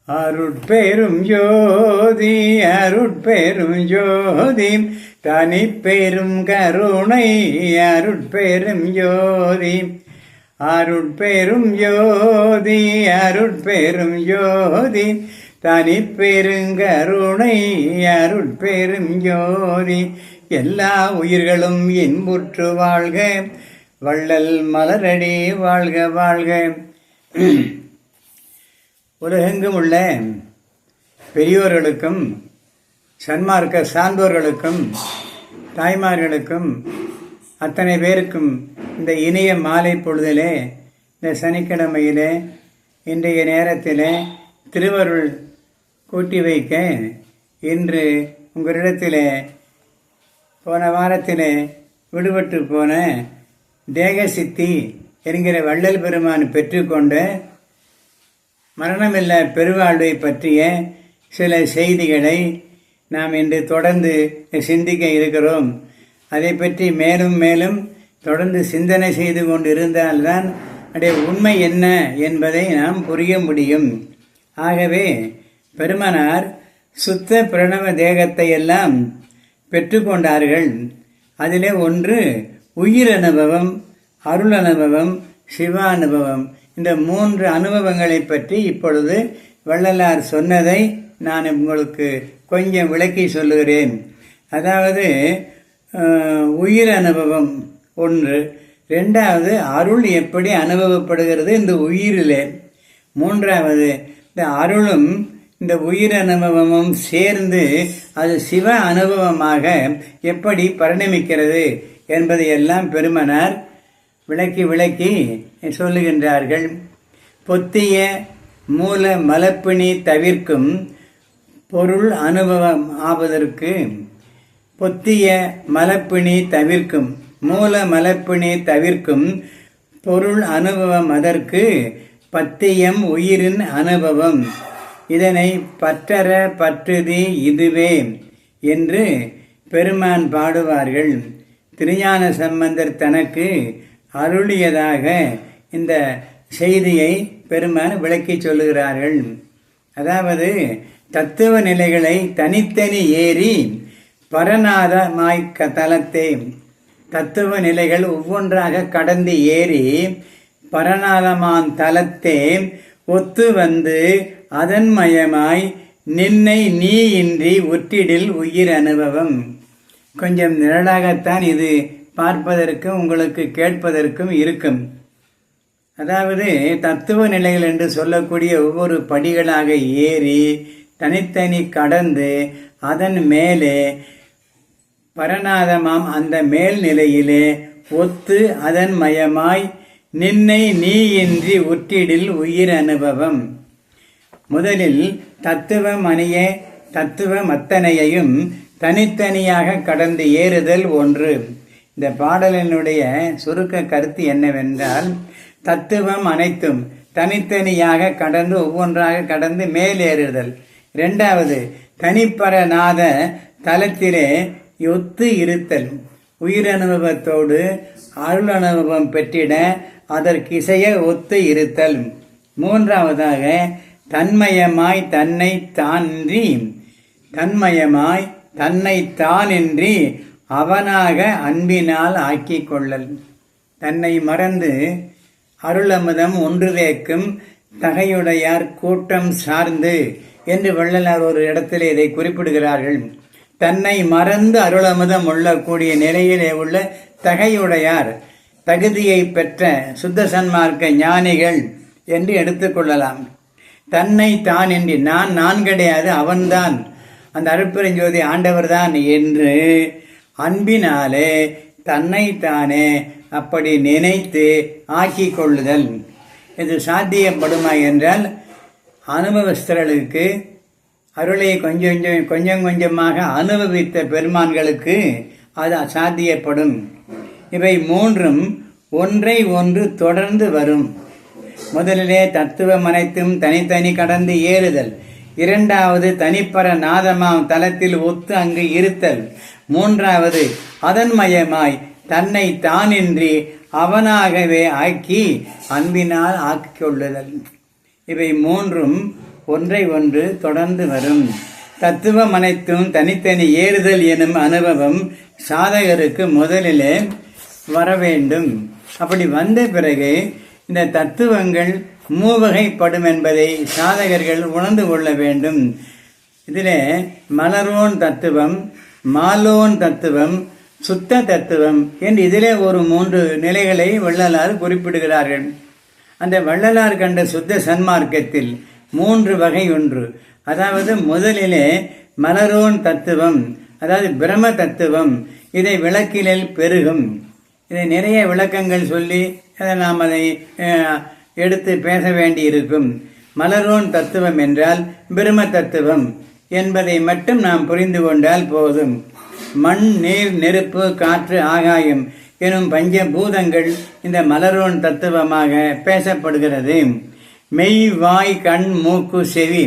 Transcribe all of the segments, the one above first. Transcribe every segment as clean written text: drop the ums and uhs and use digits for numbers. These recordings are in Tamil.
அருட்பெரும் ஜோதி அருட்பெரும் ஜோதி தனிப்பெரும் கருணை அருட்பெரும் ஜோதி அருட்பெரும் ஜோதி அருட்பெரும் ஜோதி தனிப்பெருங்கருணை அருட்பெரும் ஜோதி. எல்லா உயிர்களும் இன்புற்று வாழ்க, வள்ளல் மலரடி வாழ்க வாழ்க. உலகெங்கும் உள்ள பெரியோர்களுக்கும் சன்மார்க்க சார்ந்தோர்களுக்கும் தாய்மார்களுக்கும் அத்தனை பேருக்கும் இந்த இனிய மாலை பொழுதிலே, இந்த சனிக்கிழமையிலே, இன்றைய நேரத்திலே திருவருள் கூட்டி வைக்க இன்று உங்களிடத்திலே போன வாரத்திலே விடுபட்டு போன தேகசித்தி என்கிற வள்ளல் பெருமான் பெற்றுக்கொண்ட மரணமில்லா பெருவாழ்வை பற்றிய சில செய்திகளை நாம் இன்று தொடர்ந்து சிந்திக்க இருக்கிறோம். அதை பற்றி மேலும் மேலும் தொடர்ந்து சிந்தனை செய்து கொண்டு இருந்தால்தான் அதே உண்மை என்ன என்பதை நாம் புரிய முடியும். ஆகவே பெருமானார் சுத்த பிரணவ தேகத்தை எல்லாம் பெற்றுக்கொண்டார்கள். அதிலே ஒன்று உயிர் அனுபவம், அருள் அனுபவம், சிவ அனுபவம். இந்த 3 அனுபவங்களை பற்றி இப்பொழுது வள்ளலார் சொன்னதை நான் உங்களுக்கு கொஞ்சம் விளக்கி சொல்லுகிறேன். அதாவது உயிர் அனுபவம் ஒன்று, 2வது அருள் எப்படி அனுபவப்படுகிறது இந்த உயிரிலே, 3வது இந்த அருளும் இந்த உயிர் அனுபவமும் சேர்ந்து அது சிவ அனுபவமாக எப்படி பரிணமிக்கிறது என்பதையெல்லாம் பெருமனார் விளக்கி விளக்கி சொல்லுகின்றார்கள். பொத்திய மூல மலப்பிணி தவிர்க்கும் பொருள் அனுபவம் ஆவதற்கு, பொத்திய மலப்பிணி தவிர்க்கும் மூல மலப்பிணி தவிர்க்கும் பொருள் அனுபவம் அதற்கு பத்தியம் உயிரின் அனுபவம். இதனை பற்றற பற்றுதி இதுவே என்று பெருமான் பாடுவார்கள். திருஞான சம்பந்தர் தனக்கு அருளியதாக இந்த செய்தியை பெருமான் விளக்கி சொல்லுகிறார்கள். அதாவது தத்துவ நிலைகளை தனித்தனி ஏறி பரநாதமாய் தலத்தே, தத்துவ நிலைகள் ஒவ்வொன்றாக கடந்து ஏறி பரநாதமான் தலத்தே ஒத்து வந்து அதன் மயமாய் நின்னை நீ இன்றி ஒற்றிடில் உயிர் அனுபவம். கொஞ்சம் நிரலாகத்தான் இது பார்ப்பதற்கும் உங்களுக்கு கேட்பதற்கும் இருக்கும். அதாவது தத்துவ நிலைகள் என்று சொல்லக்கூடிய ஒவ்வொரு படிகளாக ஏறி தனித்தனி கடந்து அதன் மேலே பரநாதமாம் அந்த மேல் நிலையிலே ஒத்து அதன் மயமாய் நின்னை நீ இன்றி ஒற்றிடில் உயிர் அனுபவம். முதலில் தத்துவமணிய தத்துவமத்தனையையும் தனித்தனியாக கடந்து ஏறுதல் ஒன்று. இந்த பாடலினுடைய சுருக்க கருத்து என்னவென்றால், தத்துவம் அனைத்தும் தனித்தனியாக கடந்து ஒவ்வொன்றாக கடந்து மேலேறுதல். 2வது தனிப்பரநாத தலத்திலே ஒத்து இருத்தல், உயிர் அனுபவத்தோடு அருள் அனுபவம் பெற்றிட அதற்கிசைய ஒத்து இருத்தல். 3வதாக தன்மயமாய் தன்னை தான்றி, தன்மயமாய் தன்னை தானின்றி அவனாக அன்பினால் ஆக்கிக் கொள்ளல். தன்னை மறந்து அருளமுதம் ஒன்றுதேக்கும் தகையுடையார் கூட்டம் சார்ந்து என்று வள்ளலார் ஒரு இடத்திலே இதை குறிப்பிடுகிறார்கள். தன்னை மறந்து அருளமுதம் உள்ளக்கூடிய நிலையிலே உள்ள தகையுடையார், தகுதியை பெற்ற சுத்த சன்மார்க்க ஞானிகள் என்று எடுத்துக்கொள்ளலாம். தன்னை தான் என்று நான் கிடையாது, அவன்தான், அந்த அருட்பெருஞ்சோதி ஆண்டவர்தான் என்று அன்பினாலே தன்னைத்தானே அப்படி நினைத்து ஆக்கிக் கொள்ளுதல். இது சாத்தியப்படுமா என்றால் அனுபவஸ்தர்களுக்கு, அருளை கொஞ்சம் கொஞ்சமாக அனுபவித்த பெருமான்களுக்கு அது சாத்தியப்படும். இவை 3ம் ஒன்றை ஒன்று தொடர்ந்து வரும். முதலிலே தத்துவம் அனைத்தும் தனித்தனி கடந்து ஏறுதல், 2வது தனிப்பர நாதமாம் தலத்தில் ஒத்து அங்கு இருத்தல், 3வது அதன் மயமாய் தன்னை தானின்றி அவனாகவே ஆக்கி அன்பினால் ஆக்கிக் கொள்ளுதல். இவை 3ம் ஒன்றை ஒன்று தொடர்ந்து வரும். தத்துவம் அனைத்தும் தனித்தனி ஏறுதல் எனும் அனுபவம் சாதகருக்கு முதலிலே வர வேண்டும். அப்படி வந்த பிறகு இந்த தத்துவங்கள் மூவகைப்படும் என்பதை சாதகர்கள் உணர்ந்து கொள்ள வேண்டும். இதில் மலரோன் தத்துவம், மாலோன் தத்துவம், சுத்த தத்துவம் என்று இதிலே ஒரு 3 நிலைகளை வள்ளலார் குறிப்பிடுகிறார்கள். அந்த வள்ளலார் கண்ட சுத்த சன்மார்க்கத்தில் 3 வகை ஒன்று. அதாவது முதலிலே மலரோன் தத்துவம், அதாவது பிரம தத்துவம். இதை விளக்கிலில் பெருகும். இதை நிறைய விளக்கங்கள் சொல்லி நாம் அதை எடுத்து பேச வேண்டி இருக்கும். மலரோன் தத்துவம் என்றால் பிரம தத்துவம் என்பதை மட்டும் நாம் புரிந்து கொண்டால் போதும். மண், நீர், நெருப்பு, காற்று, ஆகாயம் எனும் பஞ்சபூதங்கள் இந்த மலரோன் தத்துவமாக பேசப்படுகிறது. மெய், வாய், கண், மூக்கு, செவி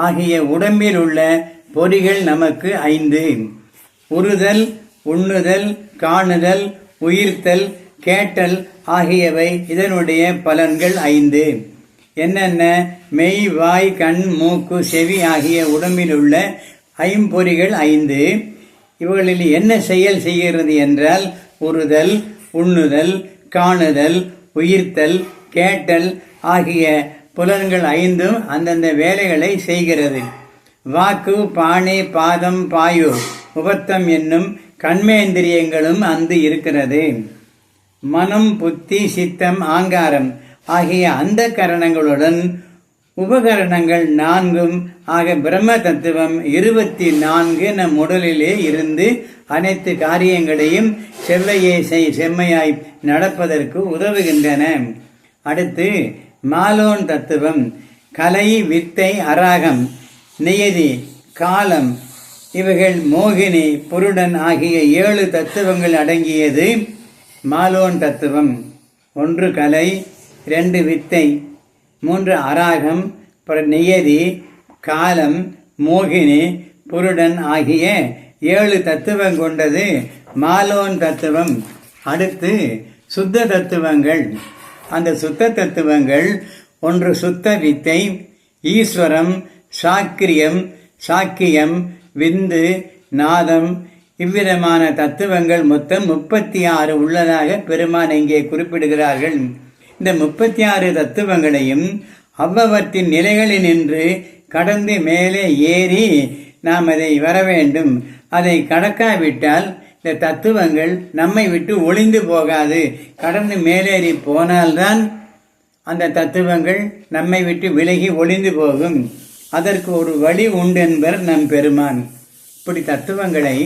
ஆகிய உடம்பில் உள்ள பொறிகள் நமக்கு 5. உறுதல், உண்ணுதல், காணுதல், உயிர்த்தல், கேட்டல் ஆகியவை இதனுடைய பலன்கள் 5. என்னென்ன? மெய், வாய், கண், மூக்கு, செவி ஆகிய உடம்பில் உள்ள ஐம்பொறிகள் 5. இவர்களில் என்ன செயல் செய்கிறது என்றால் உறுதல், உண்ணுதல், காணுதல், உயிர்த்தல், கேட்டல் ஆகிய புலன்கள் 5 அந்தந்த வேலைகளை செய்கிறது. வாக்கு, பாணி, பாதம், பாயு, உபத்தம் என்னும் கண்மேந்திரியங்களும் அந்து இருக்கிறது. மனம், புத்தி, சித்தம், ஆங்காரம் ஆகிய அந்த கரணங்களுடன் உபகரணங்கள் 4 ஆக பிரம்ம தத்துவம் 24 நம் உடலிலே இருந்து அனைத்து காரியங்களையும் செம்மையாய் நடப்பதற்கு உதவுகின்றன. அடுத்து மாலோன் தத்துவம் கலை, வித்தை, அராகம், நியதி, காலம் இவைகள் மோகினி, புருடன் ஆகிய 7 தத்துவங்கள் அடங்கியது மாலோன் தத்துவம். 1 கலை, 2 வித்தை, 3 அராகம், நியதி, காலம், மோகினி, புருடன் ஆகிய 7 தத்துவம் கொண்டது மாலோன் தத்துவம். அடுத்து சுத்த தத்துவங்கள். அந்த சுத்த தத்துவங்கள் 1 சுத்த வித்தை, ஈஸ்வரம், சாக்கிரியம், சாக்கியம், விந்து, நாதம் இவ்விதமான தத்துவங்கள் மொத்தம் 36 உள்ளதாக பெருமான் இங்கே குறிப்பிடுகிறார்கள். இந்த 36 தத்துவங்களையும் அவ்வவற்றின் நிலைகளில் நின்று கடந்து மேலே ஏறி நாம் அதை வர வேண்டும். அதை கடக்காவிட்டால் இந்த தத்துவங்கள் நம்மை விட்டு ஒளிந்து போகாது. கடந்து மேலேறி போனால்தான் அந்த தத்துவங்கள் நம்மை விட்டு விலகி ஒளிந்து போகும். அதற்கு ஒரு வழி உண்டு என்பர் நம் பெருமான். இப்படி தத்துவங்களை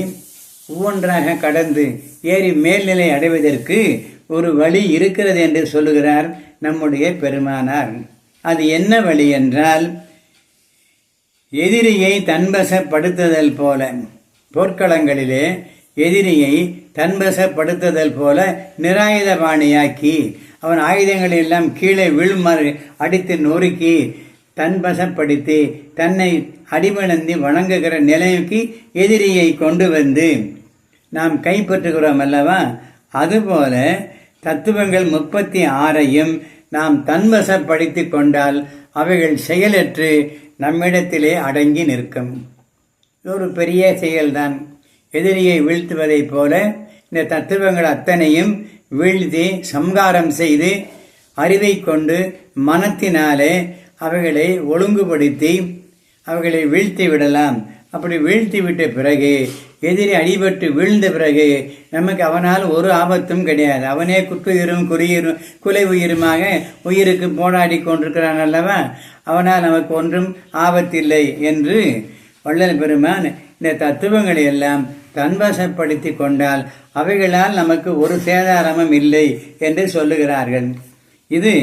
ஒவ்வொன்றாக கடந்து ஏறி மேல்நிலை அடைவதற்கு ஒரு வழி இருக்கிறது என்று சொல்லுகிறார் நம்முடைய பெருமானார். அது என்ன வழி என்றால், எதிரியை தன்வசப்படுத்துதல் போல, போர்க்களங்களிலே எதிரியை தன்வசப்படுத்துதல் போல நிராயுதபாணியாக்கி அவன் ஆயுதங்களை எல்லாம் கீழே விழுமாறு அடித்து நொறுக்கி தன்வசப்படுத்தி தன்னை அடிபணிந்து வணங்குகிற நிலைக்கு எதிரியை கொண்டு வந்து நாம் கைப்பற்றுகிறோம் அல்லவா? அதுபோல தத்துவங்கள் 36ஐயும் நாம் தன்வசப்படுத்தி கொண்டால் அவைகள் செயலற்று நம்மிடத்திலே அடங்கி நிற்கும். ஒரு பெரிய செயல்தான். எதிரியை வீழ்த்துவதைப் போல இந்த தத்துவங்கள் அத்தனையும் வீழ்த்தி சம்காரம் செய்து அறிவை கொண்டு மனத்தினாலே அவைகளை ஒழுங்குபடுத்தி அவைகளை வீழ்த்தி விடலாம். அப்படி வீழ்த்தி விட்ட பிறகு எதிரி அடிபட்டு வீழ்ந்த பிறகு நமக்கு அவனால் ஒரு ஆபத்தும் கிடையாது. அவனே குற்றுயிரும் குலை உயிருமாக உயிருக்கு போராடி கொண்டிருக்கிறான் அல்லவா? அவனால் நமக்கு ஒன்றும் ஆபத்தில்லை என்று வள்ளல் பெருமான் இந்த தத்துவங்களை எல்லாம் தன்வசப்படுத்தி கொண்டால் அவைகளால் நமக்கு ஒரு சேதாரமும் இல்லை என்று சொல்லுகிறார்கள். இது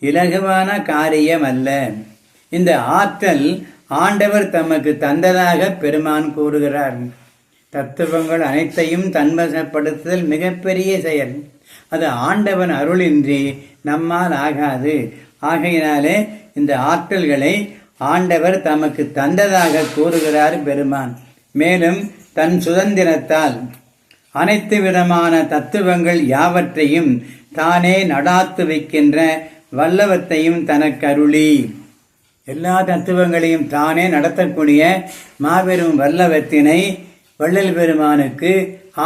இலகுவான காரியம் அல்ல. இந்த ஆற்றல் ஆண்டவர் தமக்கு தந்ததாக பெருமான் கூறுகிறார். தத்துவங்கள் அனைத்தையும் தன்வசப்படுத்துதல் மிகப்பெரிய செயல். அது ஆண்டவன் அருளின்றி நம்மால் ஆகாது. ஆகையினாலே இந்த ஆற்றல்களை ஆண்டவர் தமக்கு தந்ததாக கூறுகிறார் பெருமான். மேலும் தன் சுதந்திரத்தால் அனைத்து விதமான தத்துவங்கள் யாவற்றையும் தானே நடாத்து வைக்கின்ற வல்லவத்தையும் தனக்கு அருளி. எல்லா தத்துவங்களையும் தானே நடத்தக்கூடிய மாபெரும் வல்லவத்தினை வள்ளல் பெருமானுக்கு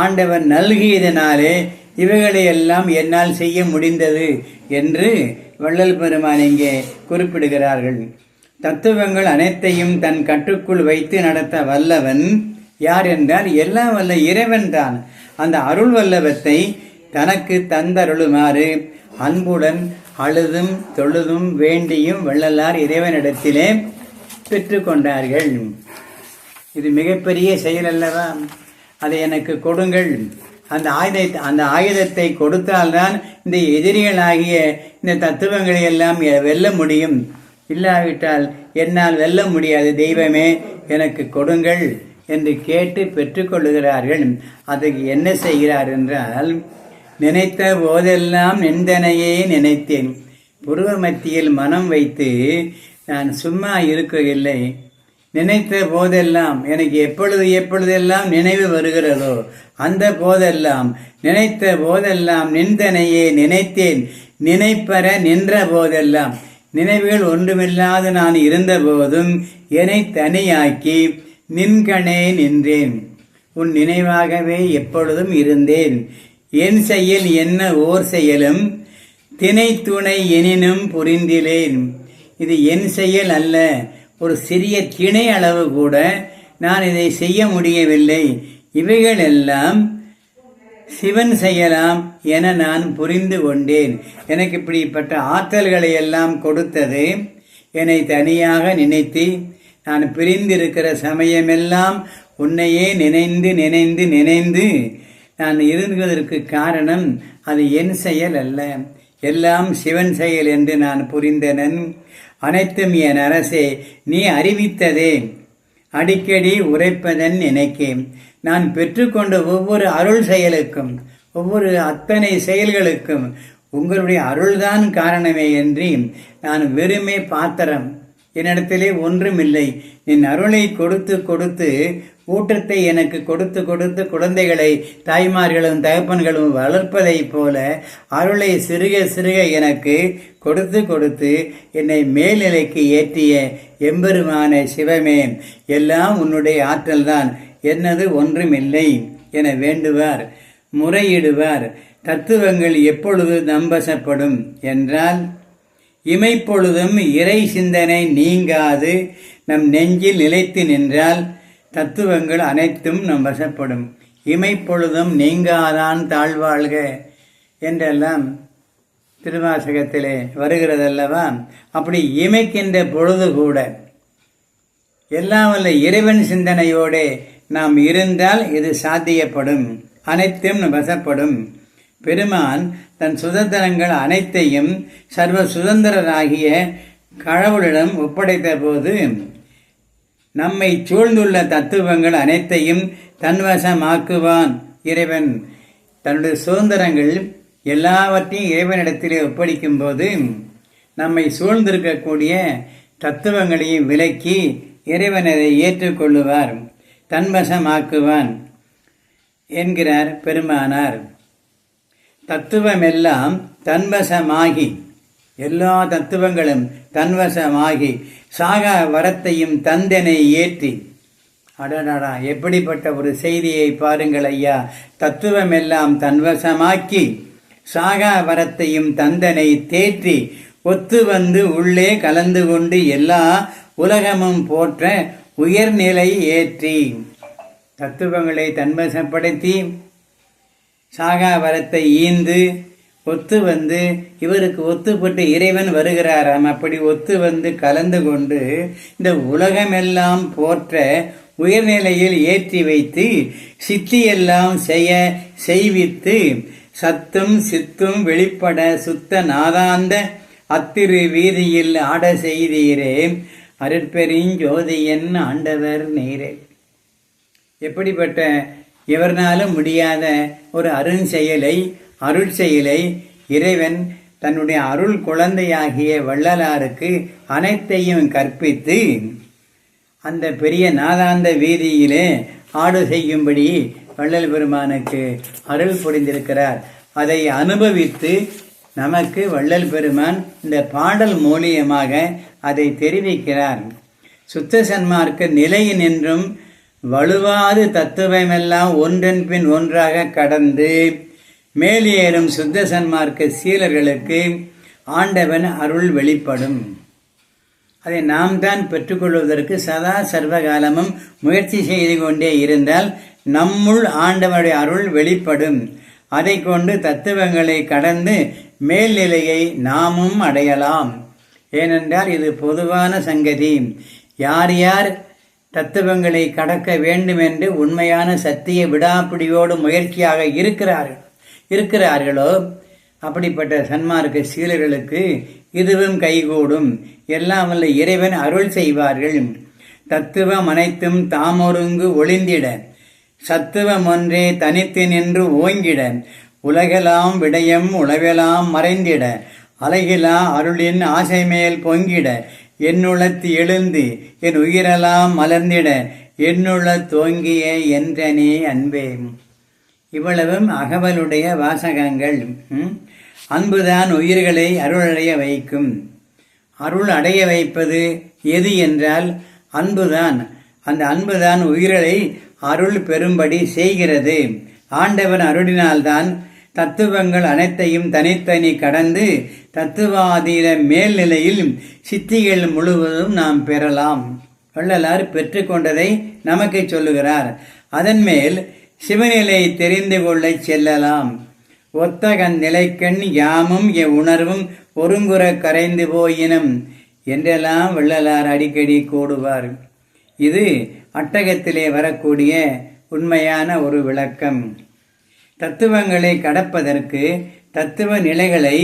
ஆண்டவன் நல்கியதனாலே இவைகளை எல்லாம் என்னால் செய்ய முடிந்தது என்று வள்ளல் பெருமான் இங்கே குறிப்பிடுகிறார்கள். தத்துவங்கள் அனைத்தையும் தன் கட்டுக்குள் வைத்து நடத்த வல்லவன் யார் என்றால் எல்லாம் வல்ல இறைவன் தான். அந்த அருள் வல்லவத்தை தனக்கு தந்தருளுமாறு அன்புடன் அழுதும் தொழுதும் வேண்டியும் வள்ளலார் இறைவனிடத்திலே பெற்றுக்கொண்டார்கள். இது மிகப்பெரிய செயல் அல்லவா? அதை எனக்கு கொடுங்கள். அந்த ஆயுதத்தை கொடுத்தால்தான் இந்த எதிரிகளாகிய இந்த தத்துவங்களை எல்லாம் வெல்ல முடியும். இல்லாவிட்டால் என்னால் வெல்ல முடியாது. தெய்வமே எனக்கு கொடுங்கள் என்று கேட்டு பெற்றுக்கொள்ளுகிறார்கள். அதுக்கு என்ன செய்கிறார் என்றால், நினைத்த போதெல்லாம் நிந்தனையே நினைத்தேன். புருவ மத்தியில் மனம் வைத்து நான் சும்மா இருக்கவில்லை. நினைத்த போதெல்லாம் எனக்கு எப்பொழுதெல்லாம் நினைவு வருகிறதோ அந்த போதெல்லாம், நினைத்த போதெல்லாம் நிந்தனையே நினைத்தேன். நினைப்பற நின்ற போதெல்லாம், நினைவுகள் ஒன்றுமில்லாது நான் இருந்த போதும் என்னை தனியாக்கி நின்கணே நின்றேன். உன் நினைவாகவே எப்பொழுதும் இருந்தேன். என் செயல் என்ன ஓர் செயலும் தினை துணை எனினும் புரிந்திலேன். இது என் செயல் அல்ல, ஒரு சிறிய திணை அளவு கூட நான் இதை செய்ய முடியவில்லை. இவைகள் எல்லாம் சிவன் செய்யலாம் என நான் புரிந்து கொண்டேன். எனக்கு இப்படிப்பட்ட ஆற்றல்களை எல்லாம் கொடுத்தது என்னை தனியாக நினைத்து நான் பிரிந்திருக்கிற சமயமெல்லாம் உன்னையே நினைந்து நினைந்து நினைந்து நான் இருந்ததற்கு காரணம் அது என் செயல் அல்ல, எல்லாம் சிவன் செயல் என்று நான் புரிந்தனன். அனைத்தும் என் அரசே நீ அறிவித்ததே அடிக்கடி உரைப்பதன் நினைக்கேன். நான் பெற்றுக்கொண்ட ஒவ்வொரு அருள் செயலுக்கும், ஒவ்வொரு அத்தனை செயல்களுக்கும் உங்களுடைய அருள்தான் காரணமே என்று நான் வெறுமே பாத்திரம், என்னிடத்திலே ஒன்றுமில்லை. என் அருளை கொடுத்து கொடுத்து ஊட்டத்தை எனக்கு கொடுத்து கொடுத்து குழந்தைகளை தாய்மார்களும் தகப்பன்களும் வளர்ப்பதை போல அருளை சிறுக சிறுக எனக்கு கொடுத்து கொடுத்து என்னை மேல்நிலைக்கு ஏற்றிய எம்பெருமான சிவமே, எல்லாம் உன்னுடைய ஆற்றல்தான், என்னது ஒன்றுமில்லை என வேண்டுவார், முறையிடுவார். தத்துவங்கள் எப்பொழுது நம்பசப்படும் என்றால், இமைப்பொழுதும் இறை சிந்தனை நீங்காது நம் நெஞ்சில் நிலைத்து நின்றால் தத்துவங்கள் அனைத்தும் நம் வசப்படும். இமைப்பொழுதும் நீங்காதான் தாழ்வாழ்க என்றெல்லாம் திருவாசகத்திலே வருகிறதல்லவா? அப்படி இமைக்கின்ற பொழுது கூட எல்லாம் வல்ல இறைவன் சிந்தனையோட நாம் இருந்தால் இது சாத்தியப்படும், அனைத்தும் வசப்படும். பெருமான் தன் சுதந்திரங்கள் அனைத்தையும் சர்வ சுதந்திரராகிய கடவுளிடம் ஒப்படைத்த போது நம்மை சூழ்ந்துள்ள தத்துவங்கள் அனைத்தையும் தன்வசமாக்குவான் இறைவன். தன்னுடைய சுதந்திரங்கள் எல்லாவற்றையும் இறைவனிடத்திலே ஒப்படைக்கும் போது நம்மை சூழ்ந்திருக்கக்கூடிய தத்துவங்களையும் விலக்கி இறைவன் அதை ஏற்றுக்கொள்ளுவார், தன்வசமாக்குவான் என்கிறார் பெருமானார். தத்துவமெல்லாம் தன்வசமாகி, எல்லா தத்துவங்களும் தன்வசமாகி சாகா வரத்தையும் தந்தனை ஏற்றி, அடடா எப்படிப்பட்ட ஒரு செய்தியை பாருங்கள் ஐயா. தத்துவம் எல்லாம் தன்வசமாக்கி சாகா வரத்தையும் தந்தனை தேற்றி ஒத்து வந்து உள்ளே கலந்து கொண்டு எல்லா உலகமும் போற்ற உயர்நிலை ஏற்றி, தத்துவங்களை தன்வசப்படுத்தி சாகா வரத்தை ஈந்து ஒத்து வந்து இவருக்கு ஒத்துப்பட்டு இறைவன் வருகிறாராம். அப்படி ஒத்து வந்து கலந்து கொண்டு இந்த உலகமெல்லாம் போற்ற உயர்நிலையில் ஏற்றி வைத்து சித்தியெல்லாம் செய்வித்து சத்தும் சித்தும் வெளிப்பட சுத்த நாதாந்த அத்திரு வீதியில் ஆட செய்தீரே அருட்பெருஞ்சோதியன் ஆண்டவர் நீரே. எப்படிப்பட்ட எவர்னாலும் முடியாத ஒரு அருஞ்செயலை, அருள் செயலை இறைவன் தன்னுடைய அருள் குழந்தையாகிய வள்ளலாருக்கு அனைத்தையும் கற்பித்து அந்த பெரிய நாதாந்த வீதியிலே ஆடு செய்யும்படி வள்ளல் பெருமானுக்கு அருள் புரிந்திருக்கிறார். அதை அனுபவித்து நமக்கு வள்ளல் பெருமான் இந்த பாடல் மூலியமாக அதை தெரிவிக்கிறார். சுத்த சன்மார்க்க நிலையின் என்றும் வலுவாது தத்துவமெல்லாம் ஒன்றன் பின் ஒன்றாக கடந்து மேலேறும் சுத்த சன்மார்க்க சீலர்களுக்கு ஆண்டவன் அருள் வெளிப்படும். அதை நாம் தான் பெற்றுக்கொள்வதற்கு சதா சர்வகாலமும் முயற்சி செய்து கொண்டே இருந்தால் நம்முள் ஆண்டவனுடைய அருள் வெளிப்படும். அதை கொண்டு தத்துவங்களை கடந்து மேல்நிலையை நாமும் அடையலாம். ஏனென்றால் இது பொதுவான சங்கதி. யார் யார் தத்துவங்களை கடக்க வேண்டும் என்று உண்மையான சத்திய விடாப்பிடியோடு முயற்சியாக இருக்கிறார்களோ அப்படிப்பட்ட சன்மார்க்க சீலர்களுக்கு இதுவும் கைகூடும். எல்லாம் வல்ல இறைவன் அருள் செய்வார்கள். தத்துவம் அனைத்தும் தாமொருங்கு ஒளிந்திட சத்துவம் ஒன்றே தனித்து நின்று ஓங்கிட உலகெல்லாம் விடயம் உலகெல்லாம் மறைந்திட அழகிலா அருளின் ஆசைமேல் பொங்கிட என்னுளத்து எழுந்து என் உயிரெல்லாம் மலர்ந்திட என்னுள்ள தோங்கிய என்றனே அன்பே. இவ்வளவும் அகவலுடைய வாசகங்கள். அன்புதான் உயிர்களை அருளடைய வைக்கும். அருள் அடைய வைப்பது எது என்றால் அன்புதான். அந்த அன்புதான் உயிர்களை அருள் பெறும்படி செய்கிறது. ஆண்டவன் அருளினால்தான் தத்துவங்கள் அனைத்தையும் தனித்தனி கடந்து தத்துவாதீத மேல்நிலையில் சித்திகள் முழுவதும் நாம் பெறலாம். வள்ளலார் பெற்றுக்கொண்டதை நமக்கு சொல்லுகிறார். அதன் மேல் சிவநிலை தெரிந்து கொள்ள செல்லலாம். ஒத்தகன் நிலைக்கண் யாமும் உணர்வும் ஒருங்குற கரைந்து போயினும் என்றெல்லாம் வள்ளலார் அடிக்கடி கூடுவார். இது அட்டகத்திலே வரக்கூடிய உண்மையான ஒரு விளக்கம். தத்துவங்களை கடப்பதற்கு தத்துவ நிலைகளை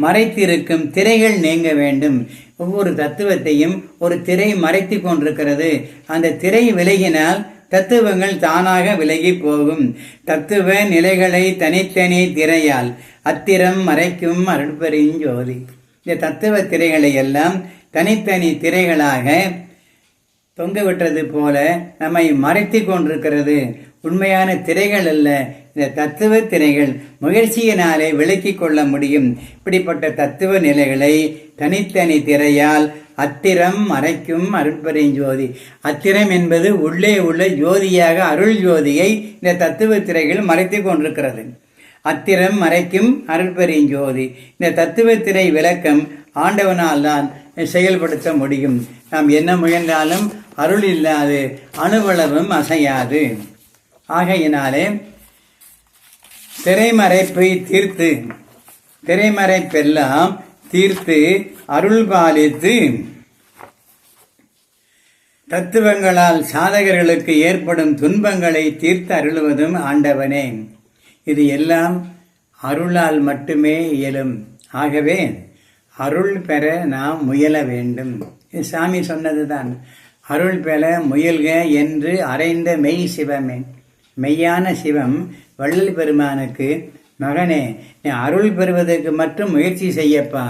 மறைத்திருக்கும் திரைகள் நீங்க வேண்டும். ஒவ்வொரு தத்துவத்தையும் ஒரு திரை மறைத்து கொண்டிருக்கிறது. அந்த திரை விலகினால் தத்துவங்கள் தானாக விலகி போகும். தத்துவ நிலைகளை தனித்தனி திரையால் அத்திரம் மறைக்கும் அருட்பெருஞ்சோதி. இந்த தத்துவ திரைகளை எல்லாம் தனித்தனி திரைகளாக தொங்கவிட்டது போல நம்மை மறைத்து கொண்டிருக்கிறது. உண்மையான திரைகள் அல்ல, இந்த தத்துவ திரைகள். முயற்சியினாலே விலக்கிக் கொள்ள முடியும். இப்படிப்பட்ட தத்துவ நிலைகளை தனித்தனி திரையால் அத்திரம் மறைக்கும் அருட்பெருஞ்சோதி. அத்திரம் என்பது உள்ளே உள்ள ஜோதியாக அருள் ஜோதியை இந்த தத்துவ திரைகள் மறைத்து கொண்டிருக்கிறது. அத்திரம் மறைக்கும் அருட்பெருஞ்சோதி. இந்த தத்துவ திரை விளக்கம் ஆண்டவனால் தான் செயல்படுத்த முடியும். நாம் என்ன முயன்றாலும் அருள் இல்லாது அணுவளவும் அசையாது. ஆகையினாலே திரைமறைப்பை தீர்த்து திரைமறைப்பெல்லாம் தீர்த்து அருள் பாலித்து தத்துவங்களால் சாதகர்களுக்கு ஏற்படும் துன்பங்களை தீர்த்து அருள்வதும் ஆண்டவனே. இது எல்லாம் அருளால் மட்டுமே இயலும். ஆகவே அருள் பெற நாம் முயல வேண்டும். சாமி சொன்னதுதான், அருள் பெற முயல்க என்று அறைந்த மெய் சிவமே. மெய்யான சிவம் வள்ளல் பெருமானுக்கு, மகனே நீ அருள் பெறுவதற்கு மட்டும் முயற்சி செய்யப்பா,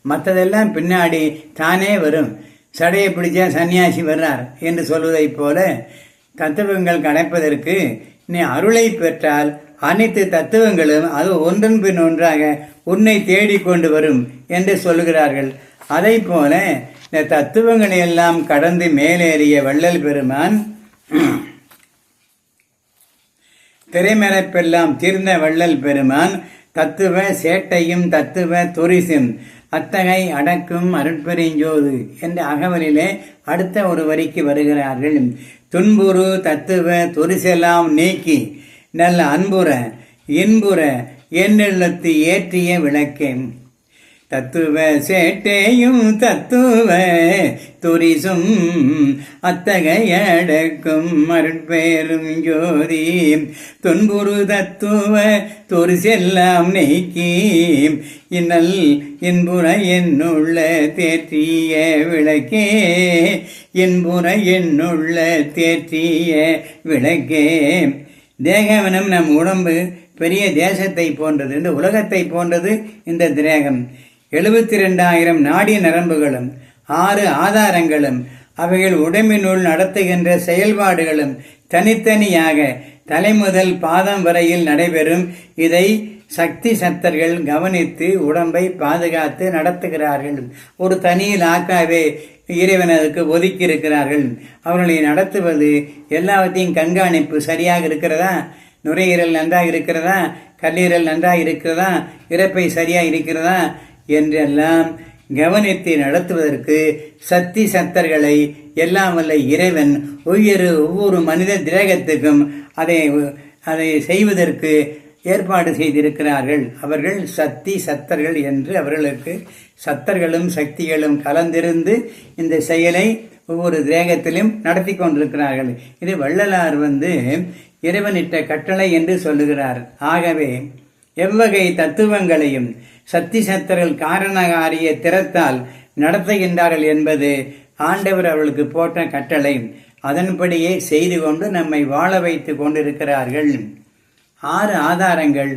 மற்றதெல்லாம் பின்னாடி தானே வரும், சடையை பிடிச்சா சன்னியாசி வர்றார் என்று சொல்வதைப் போல தத்துவங்கள் கணைப்பதற்கு நீ அருளை பெற்றால் அனைத்து தத்துவங்களும் அது ஒன்றன் பின் ஒன்றாக உன்னை தேடிக்கொண்டு வரும் என்று சொல்லுகிறார்கள். அதை போல இந்த தத்துவங்களை எல்லாம் கடந்து மேலேறிய வள்ளல் பெருமான், திரைமறைப்பெல்லாம் தீர்ந்த வள்ளல் பெருமான் தத்துவ சேட்டையும் தத்துவ துரிசும் அத்தகை அடக்கும் அருட்பெருஞ்சோதி என்ற அகவலிலே அடுத்த ஒரு வரிக்கு வருகிறார்கள். துன்புறு தத்துவ துரிசெல்லாம் நீக்கி நல்ல அன்புற இன்புற என்னுள்ளத்து ஏற்றிய விளக்கே. தத்துவ சேட்டையும் தத்துவ துரிசும் அத்தகைய அடக்கும் அருட்பெரும் ஜோதி. துன்புறு தத்துவ துரிசெல்லாம் நீக்கி இன்னல் இன்புற என்னுள்ள தேற்றிய விளக்கே. இன்புற என்னுள்ள தேற்றிய விளக்கே. தேகவனம் நம் உடம்பு பெரிய தேசத்தை போன்றது, இந்த உலகத்தை போன்றது இந்த தேகம். 72,000 நாடி நரம்புகளும் 6 ஆதாரங்களும் அவைகள் உடம்பினுள் நடத்துகின்ற செயல்பாடுகளும் தனித்தனியாக தலை முதல் பாதம் வரையில் நடைபெறும். இதை சக்தி சத்தர்கள் கவனித்து உடம்பை பாதுகாத்து நடத்துகிறார்கள். ஒரு தனி லாக்காவே இறைவன் அதுக்கு ஒதுக்கி இருக்கிறார்கள். அவர்களை நடத்துவது, எல்லாவற்றையும் கண்காணிப்பு சரியாக இருக்கிறதா, நுரையீரல் நன்றாக இருக்கிறதா, கல்லீரல் நன்றாக இருக்கிறதா, இறப்பை சரியாக இருக்கிறதா என்றெல்லாம் கவனித்து நடத்துவதற்கு சக்தி சத்தர்களை எல்லாம் வல்ல இறைவன் ஒவ்வொரு மனித திரேகத்துக்கும் அதை செய்வதற்கு ஏற்பாடு செய்திருக்கிறார்கள். அவர்கள் சக்தி சத்தர்கள் என்று அவர்களுக்கு சத்தர்களும் சக்திகளும் கலந்திருந்து இந்த செயலை ஒவ்வொரு திரேகத்திலும் நடத்தி கொண்டிருக்கிறார்கள். இது வள்ளலார் இறைவனிட்ட கட்டளை என்று சொல்லுகிறார். ஆகவே எவ்வகை தத்துவங்களையும் சக்தி சத்தர்கள் காரணகாரிய திறத்தால் நடத்துகின்றார்கள் என்பது ஆண்டவர் அவர்களுக்கு போட்ட கட்டளை. அதன்படியே செய்து கொண்டு நம்மை வாழ வைத்து கொண்டிருக்கிறார்கள். 6 ஆதாரங்கள்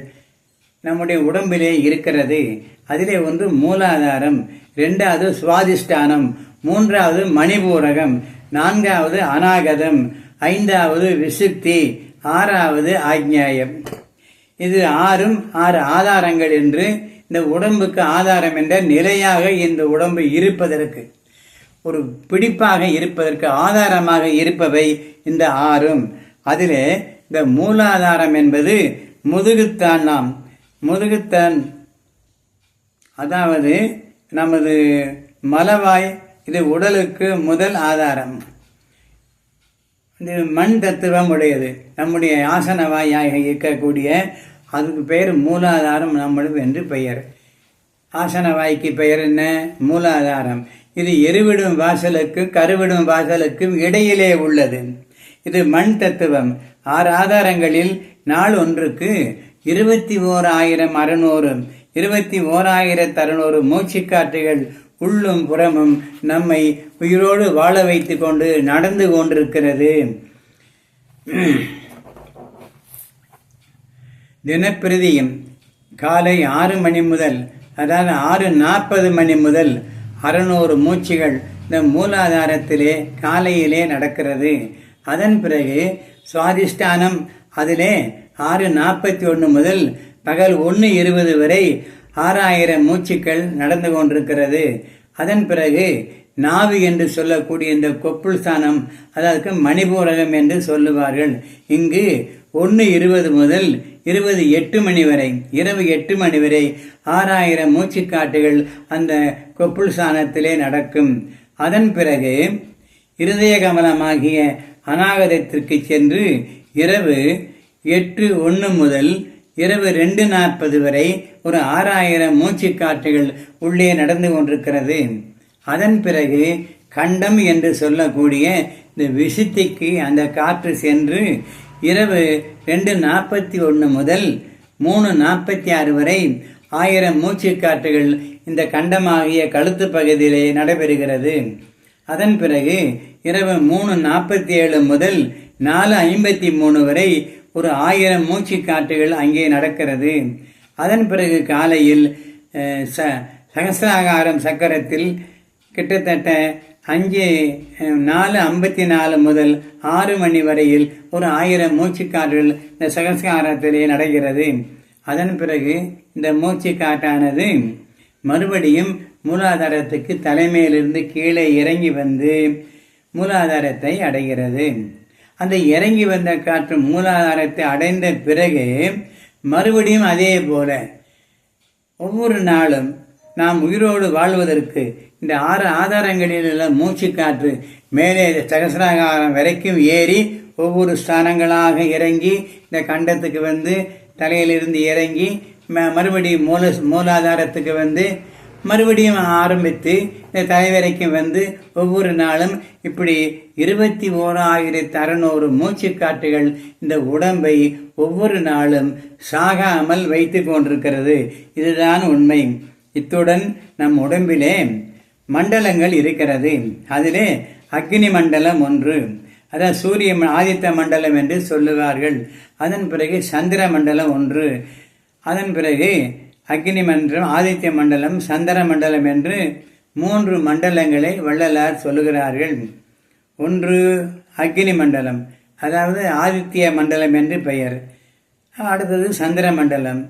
நம்முடைய உடம்பிலே இருக்கிறது. அதிலே ஒன்று மூலாதாரம், 2வது சுவாதிஷ்டானம், 3வது மணிபூரகம், 4வது அநாகதம், 5வது விசுத்தி, 6வது ஆக்ஞாயம். இது 6 ஆதாரங்கள் என்று இந்த உடம்புக்கு ஆதாரம் என்ற நிலையாக இந்த உடம்பு இருப்பதற்கு, ஒரு பிடிப்பாக இருப்பதற்கு ஆதாரமாக இருப்பவை இந்த 6. அதிலே இந்த மூலாதாரம் என்பது முதுகுத்தான், அதாவது நமது மலவாய். இது உடலுக்கு முதல் ஆதாரம். இது மண் தத்துவம் உடையது. நம்முடைய ஆசனவாயாக இருக்கக்கூடிய அதுக்கு பெயர் மூலாதாரம் நம்மளுக்கு என்று பெயர். ஆசனவாய்க்கு பெயர் என்ன? மூலாதாரம். இது எருவிடும் வாசலுக்கும் கருவிடும் வாசலுக்கும் இடையிலே உள்ளது. இது மண் தத்துவம். 6 ஆதாரங்களில் நாள் ஒன்றுக்கு 21,600 மூச்சுக்காற்றுகள் உள்ளும் புறமும் நம்மை உயிரோடு வாழ வைத்துக் கொண்டு நடந்து கொண்டிருக்கிறது. தினப்பிரதியும் காலை 6 மணி முதல், அதாவது 6:40 மணி முதல் 600 மூச்சுகள் இந்த மூலாதாரத்திலே காலையிலே நடக்கிறது. அதன் பிறகு சுவாதிஷ்டானம், அதிலே 6:41 முதல் பகல் 1:20 வரை 6000 மூச்சுக்கள் நடந்து கொண்டிருக்கிறது. அதன் பிறகு நாவி என்று சொல்லக்கூடிய இந்த கொப்புள் ஸ்தானம், அதற்கு மணிபூரகம் என்று சொல்லுவார்கள். இங்கு 1:20 முதல் 8 மணி வரை, இரவு 8 மணி வரை 6000 மூச்சுக்காட்டுகள் அந்த கொப்புள் ஸ்தானத்திலே நடக்கும். அதன் பிறகு இருதய கமலமாகிய அநாகதத்திற்கு சென்று இரவு 8:01 முதல் இரவு 2:40 வரை ஒரு 6000 மூச்சுக்காற்றுகள் உள்ளே நடந்து கொண்டிருக்கிறது. அதன் பிறகு கண்டம் என்று சொல்லக்கூடிய இந்த விசுத்திக்கு அந்த காற்று சென்று இரவு 2:41 முதல் 3:46 வரை 1000 மூச்சுக்காற்றுகள் இந்த கண்டமாகிய கழுத்து பகுதியிலே நடைபெறுகிறது. அதன் பிறகு இரவு 3:47 முதல் 4:53 வரை ஒரு 1000 மூச்சுக்காற்றுகள் அங்கே நடக்கிறது. அதன் பிறகு காலையில் சகசிராகாரம் சக்கரத்தில் கிட்டத்தட்ட 4:54 முதல் 6 மணி வரையில் ஒரு 1000 மூச்சுக்காற்றுகள் இந்த சகசிராகாரத்திலே நடக்கிறது. அதன் பிறகு இந்த மூச்சுக்காற்றானது மறுபடியும் மூலாதாரத்துக்கு தலைமையிலிருந்து கீழே இறங்கி வந்து மூலாதாரத்தை அடைகிறது. அந்த இறங்கி வந்த காற்று மூலாதாரத்தை அடைந்த பிறகு மறுபடியும் அதே போல ஒவ்வொரு நாளும் நாம் உயிரோடு வாழ்வதற்கு இந்த 6 ஆதாரங்களில் உள்ள மூச்சு காற்று மேலே சகசிராகாரம் வரைக்கும் ஏறி ஒவ்வொரு ஸ்தானங்களாக இறங்கி இந்த கண்டத்துக்கு வந்து தலையிலிருந்து இறங்கி மறுபடியும் மூலாதாரத்துக்கு வந்து மறுபடியும் ஆரம்பித்து இந்த தலைவரைக்கும் வந்து ஒவ்வொரு நாளும் இப்படி 21,600 மூச்சுக்காற்றுகள் இந்த உடம்பை ஒவ்வொரு நாளும் சாகாமல் வைத்து கொண்டிருக்கிறது. இதுதான் உண்மை. இத்துடன் நம் உடம்பிலே மண்டலங்கள் இருக்கிறது. அதிலே அக்னி மண்டலம் ஒன்று, அதான் சூரிய ஆதித்த மண்டலம் என்று சொல்லுவார்கள். அதன் பிறகு சந்திர மண்டலம் ஒன்று, அதன் பிறகு அக்னி மண்டலம், ஆதித்ய மண்டலம், சந்திர மண்டலம் என்று 3 மண்டலங்களை வள்ளலார் சொல்லுகிறார்கள். ஒன்று அக்னி மண்டலம், அதாவது ஆதித்ய மண்டலம் என்று பெயர். அடுத்தது சந்திர மண்டலம்,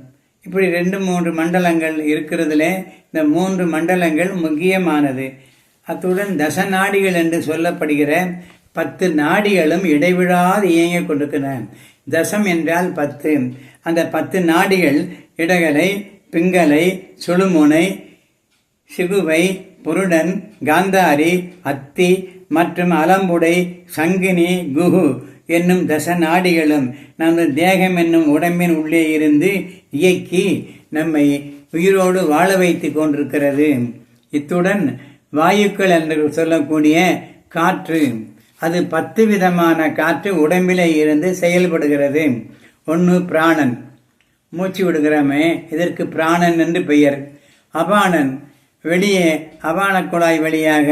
இப்படி 2-3 மண்டலங்கள் இருக்கிறதுல இந்த 3 மண்டலங்கள் முக்கியமானது. அத்துடன் தச நாடிகள் என்று சொல்லப்படுகிற 10 நாடிகளும் இடைவிடாது இயங்கிக் கொண்டிருக்கின்றன. தசம் என்றால் 10. அந்த 10 நாடிகள் இடகலை, பிங்கலை, சுழுமுனை, சிகுவை, புருடன், காந்தாரி, அத்தி மற்றும் அலம்புடை, சங்கினி, குஹு என்னும் தச நாடிகளும் நமது தேகம் என்னும் உடம்பின் உள்ளே இருந்து இயக்கி நம்மை உயிரோடு வாழ வைத்து கொண்டிருக்கிறது. இத்துடன் வாயுக்கள் என்று சொல்லக்கூடிய காற்று, அது 10 விதமான காற்று உடம்பிலே இருந்து செயல்படுகிறது. 1 பிராணன், மூச்சு விடுகிறோமே, இதற்கு பிராணன் என்று பெயர். அபானன், வெளியே அபான குழாய் வழியாக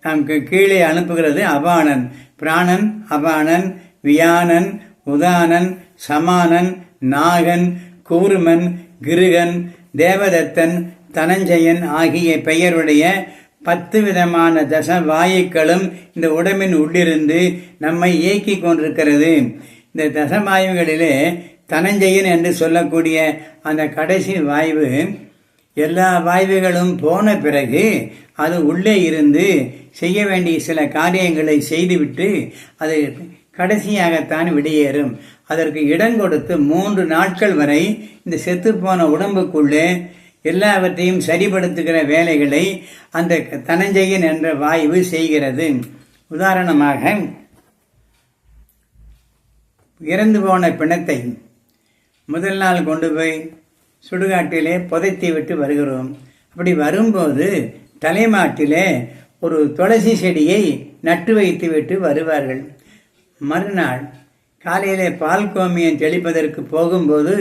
நமக்கு கீழே அனுப்புகிறது அபானன். பிராணன், அபானன், வியானன், உதானன், சமானன், நாகன், கூர்மன், கிருகன், தேவதத்தன், தனஞ்சயன் ஆகிய பெயருடைய 10 விதமான தச வாயுக்களும் இந்த உடம்பின் உள்ளிருந்து நம்மை இயக்கி கொண்டிருக்கிறது. இந்த தசவாயுகளிலே தனஞ்சயன் என்று சொல்லக்கூடிய அந்த கடைசி வாயு, எல்லா வாயுகளும் போன பிறகு அது உள்ளே இருந்து செய்ய வேண்டிய சில காரியங்களை செய்துவிட்டு அது கடைசியாகத்தான் வெளியேறும். அதற்கு இடம் கொடுத்து 3 நாட்கள் வரை இந்த செத்துப்போன உடம்புக்குள்ளே எல்லாவற்றையும் சரிபடுத்துகிற வேலைகளை அந்த தனஞ்சயன் என்ற வாயு செய்கிறது. உதாரணமாக, இறந்து போன பிணத்தை முதல் நாள் கொண்டு போய் சுடுகாட்டிலே புதைத்து விட்டு வருகிறோம். அப்படி வரும்போது தலைமாட்டிலே ஒரு துளசி செடியை நட்டு வைத்து விட்டு வருவார்கள். மறுநாள் காலையிலே பால் கோமியம் தெளிப்பதற்கு போகும்போது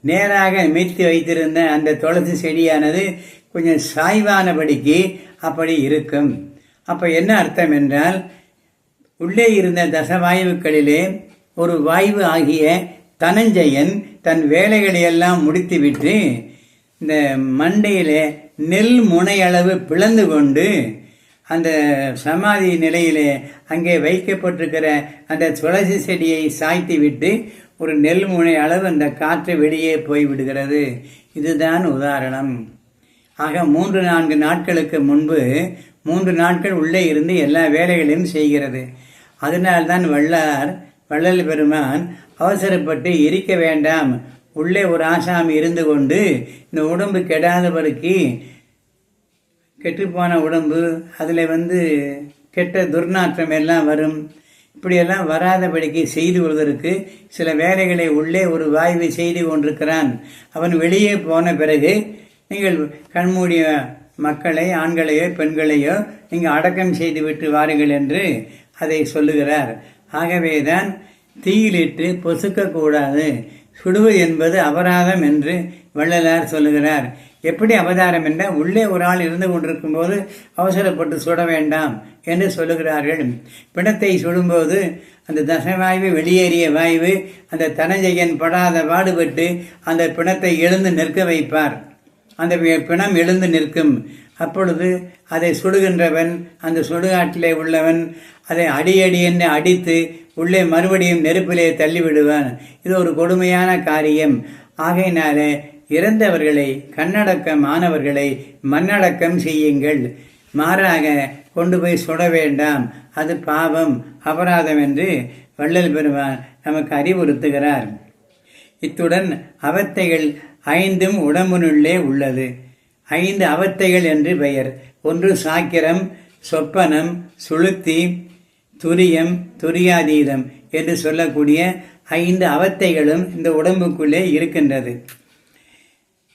நேராக மீத்து வைத்திருந்த அந்த துளசி செடியானது கொஞ்சம் சாய்வானபடிக்கு அப்படி இருக்கும். அப்போ என்ன அர்த்தம் என்றால், உள்ளே இருந்த தசவாயுக்களிலே ஒரு வாயு ஆகிய தனஞ்சயன் தன் வேலைகளை எல்லாம் முடித்துவிட்டு இந்த மண்டையிலே நெல் முனையளவு பிளந்து கொண்டு அந்த சமாதி நிலையிலே அங்கே வைக்கப்பட்டிருக்கிற அந்த துளசி செடியை சாய்த்து விட்டு ஒரு நெல் முனை அளவு அந்த காற்று வெளியே போய்விடுகிறது. இதுதான் உதாரணம். ஆக 3-4 நாட்களுக்கு முன்பு 3 நாட்கள் உள்ளே இருந்து எல்லா வேலைகளையும் செய்கிறது. அதனால்தான் வள்ளல் பெருமான் அவசரப்பட்டு இருக்க வேண்டாம், உள்ளே ஒரு ஆசாமி இருந்து கொண்டு இந்த உடம்பு கெடாதபடிக்கு, கெட்டுப்போன உடம்பு அதில் கெட்ட துர்நாற்றம் எல்லாம் வரும், இப்படியெல்லாம் வராதபடிக்கு செய்து கொள்வதற்கு சில வேலைகளை உள்ளே ஒரு வாய்வை செய்து கொண்டிருக்கிறான். அவன் வெளியே போன பிறகு நீங்கள் கண்மூடிய மக்களை, ஆண்களையோ பெண்களையோ நீங்கள் அடக்கம் செய்து விட்டு வாருங்கள் என்று அதை சொல்லுகிறார். ஆகவேதான் தீயிலிட்டு பொசுக்கக்கூடாது, சுடுவது என்பது அபராதம் என்று வள்ளலார் சொல்லுகிறார். எப்படி அபதாரம் என்றால், உள்ளே ஒரு ஆள் இருந்து கொண்டிருக்கும் போது அவசரப்பட்டு சுட வேண்டாம் என்று சொல்லுகிறார்கள். பிணத்தை சுடும்போது அந்த தசவாயு வெளியேறிய வாயு அந்த தனஞ்சயன் படாத பாடுபட்டு அந்த பிணத்தை எழுந்து நிற்க வைப்பார். அந்த பிணம் எழுந்து நிற்கும். அப்பொழுது அதை சுடுகின்றவன், அந்த சுடுகாட்டிலே உள்ளவன் அதை அடியடி என்று அடித்து உள்ளே மறுபடியும் நெருப்பிலே தள்ளிவிடுவான். இது ஒரு கொடுமையான காரியம். ஆகையினாலே இறந்தவர்களை, கண்ணடக்கமானவர்களை மண்ணடக்கம் செய்யுங்கள், மாறாக கொண்டு போய் சுட வேண்டாம், அது பாவம், அபராதம் என்று வள்ளல் பெருமான் நமக்கு அறிவுறுத்துகிறார். இத்துடன் அவத்தைகள் 5 உடம்பினுள்ளே உள்ளது. 5 அவத்தைகள் என்று பெயர். 1 சாக்கிரம், சொப்பனம், சுளுத்தி, துரியம், துரியாதீதம் என்று சொல்லக்கூடிய 5 அவத்தைகளும் இந்த உடம்புக்குள்ளே இருக்கின்றது.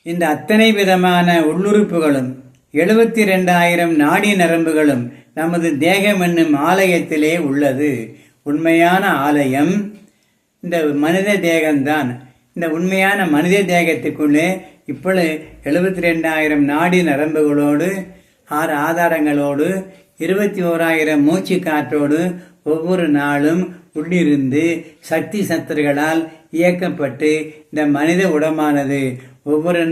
இந்த அத்தனை விதமான உள்ளுறுப்புகளும் 72,000 நாடி நரம்புகளும் நமது தேகம் என்னும் ஆலயத்திலே உள்ளது. உண்மையான ஆலயம் இந்த மனித தேகம்தான். இந்த உண்மையான மனித தேகத்துக்குள்ளே இப்பொழுது 72,000 நாடி நரம்புகளோடு, 6 ஆதாரங்களோடு, 21,000 மூச்சு காற்றோடு ஒவ்வொரு நாளும் உள்ளிருந்து சக்தி சத்துர்களால் இயக்கப்பட்டு இந்த மனித உடமானது ஒவ்வொரு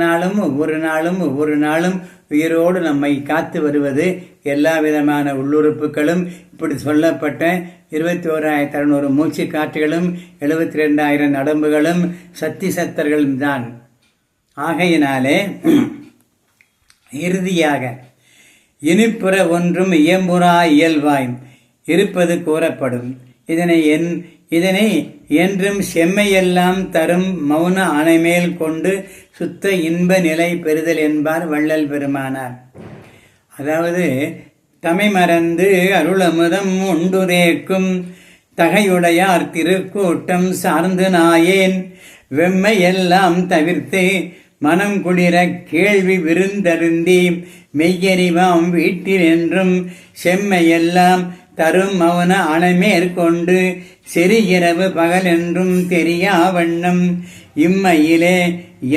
நாளும் உயிரோடு நம்மை காத்து வருவது. எல்லா விதமான உள்ளுறுப்புகளும் இப்படி சொல்லப்பட்ட 21,600 மூச்சு காற்றுகளும் 72,000 நரம்புகளும் சக்தி சத்தர்களும் தான். ஆகையினாலே இறுதியாக இனிப்புற ஒன்றும் இயம்புறா இயல்பாய் இருப்பது கூறப்படும். இதனை என்றும் செம்மையெல்லாம் தரும் மௌன அணைமேல் கொண்டு சுத்த இன்ப நிலை பெறுதல் என்பார் வள்ளல் பெருமானார். அதாவது தமை மறந்து அருளமுதம் உண்டுரேக்கும் தகையுடையார் திருக்கூட்டம் சார்ந்து நாயேன் வெம்மையெல்லாம் தவிர்த்து மனம் குளிர கேள்வி விருந்தருந்தி மெய்யறிவாம் வீட்டில் என்றும் செம்மையெல்லாம் தரும் மௌன அணைமேற்கொண்டு செறிகிறவு பகல் என்றும் தெரியா வண்ணம் இம்மையிலே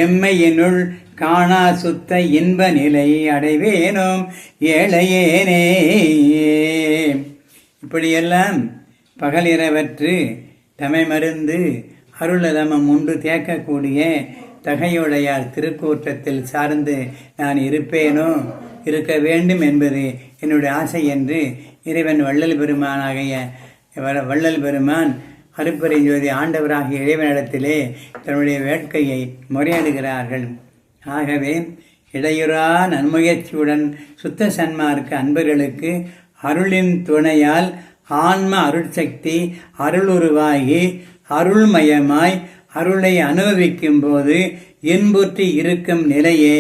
எம்மையினுள் காணா சுத்த இன்ப நிலை அடைவேனோம் ஏழையேனே. இப்படியெல்லாம் பகலிரவற்று தமை மருந்து அருளதமம் உண்டு தேக்கக்கூடிய தகையுடையார் திருக்கூட்டத்தில் சார்ந்து நான் இருக்க வேண்டும் என்பது என்னுடைய ஆசை என்று இறைவன் வள்ளல் பெருமான் அருட்பெருஞ்சோதி ஆண்டவராகிய இறைவனிடத்திலே தன்னுடைய வேட்கையை முறையிடுகிறார்கள். ஆகவே இடையுறா நன்முயற்சியுடன் சுத்த சன்மார்க்க அன்பர்களுக்கு அருளின் துணையால் ஆன்ம அருட்சக்தி அருளுருவாகி அருள்மயமாய் அருளை அனுபவிக்கும் போது இன்புற்றி இருக்கும் நிலையே